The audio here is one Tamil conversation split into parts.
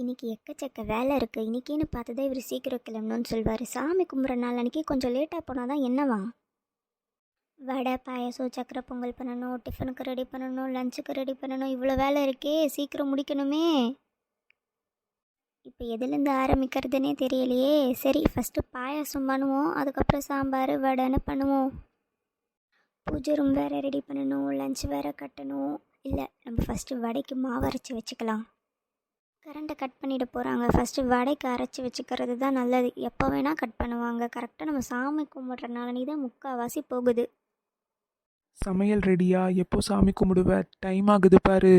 இன்னைக்கு எக்கச்சக்க வேலை இருக்குது. இன்னைக்குன்னு பார்த்து தான் இவர் சீக்கிரம் கிளம்பணும்னு சொல்வார். சாமி கும்பிட்ற நாள் அன்றைக்கி கொஞ்சம் லேட்டாக போனால் தான் என்னவா? வடை பாயசம் சக்கரை பொங்கல் பண்ணணும், டிஃபனுக்கு ரெடி பண்ணணும், லஞ்சுக்கு ரெடி பண்ணணும், இவ்வளோ வேலை இருக்கே, சீக்கிரம் முடிக்கணுமே. இப்போ எதுலேருந்து ஆரம்பிக்கிறதுனே தெரியலையே. சரி, ஃபஸ்ட்டு பாயசம் பண்ணுவோம், அதுக்கப்புறம் சாம்பார் வடைன்னு பண்ணுவோம். பூஜை ரூம் வேறு ரெடி பண்ணணும், லஞ்ச் வேறு கட்டணும். இல்லை, நம்ம ஃபஸ்ட்டு வடைக்கு மாவு அரைச்சி வச்சுக்கலாம். கரண்ட்டை கட் பண்ணிட போகிறாங்க. ஃபஸ்ட்டு வடைக்கு அரைச்சி வச்சுக்கிறது தான் நல்லது. எப்போ வேணால் கட் பண்ணுவாங்க. கரெக்டாக நம்ம சாமி கும்பிட்றனால நீ தான் முக்கால்வாசி போகுது. சமையல் ரெடியா? எப்போ சாமி கும்பிடுவ? டைம் ஆகுது பாரு.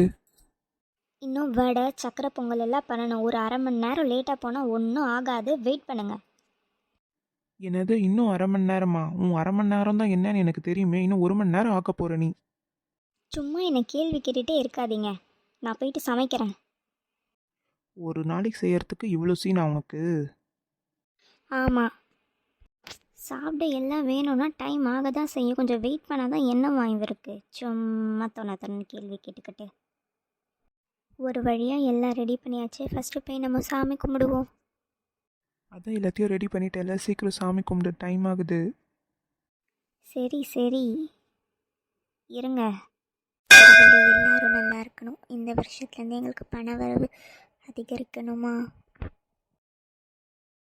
இன்னும் வடை சக்கரை பொங்கல் எல்லாம் பண்ணணும். ஒரு அரை மணி நேரம் லேட்டாக போனால் ஒன்றும் ஆகாது. வெயிட் பண்ணுங்க. என்னது, இன்னும் அரை மணி நேரமா? அரை மணி நேரம் தான் என்னன்னு எனக்கு தெரியுமே. இன்னும் 1 மணி நேரம் ஆக்க போற நீ. சும்மா என்னை கேள்வி கேட்டுகிட்டே இருக்காதீங்க. நான் போயிட்டு சமைக்கிறேன். ஒரு நாளைக்கு செய்யறதுக்கு இவ்வளோ சீனா உனக்கு? ஆமாம், சாப்பிட எல்லாம் வேணும்னா டைம் ஆக தான் செய்யும். கொஞ்சம் வெயிட் பண்ணால் தான் என்னவா இவருக்கு சும்மா தொண்ணு கேள்வி கேட்டுக்கிட்டு. ஒரு வழியாக எல்லாம் ரெடி பண்ணியாச்சு. ஃபஸ்ட்டு போய் நம்ம சாமி கும்பிடுவோம். அதான் எல்லாத்தையும் ரெடி பண்ணிட்டேல, சீக்கிரம் சாமி கும்பிடு, டைம் ஆகுது. சரி சரி, இருங்க. கடவுளே, எல்லாரும் நல்லா இருக்கணும். இந்த வருஷத்துலேருந்து எங்களுக்கு பண வரவு அதிகரிக்கணுமா?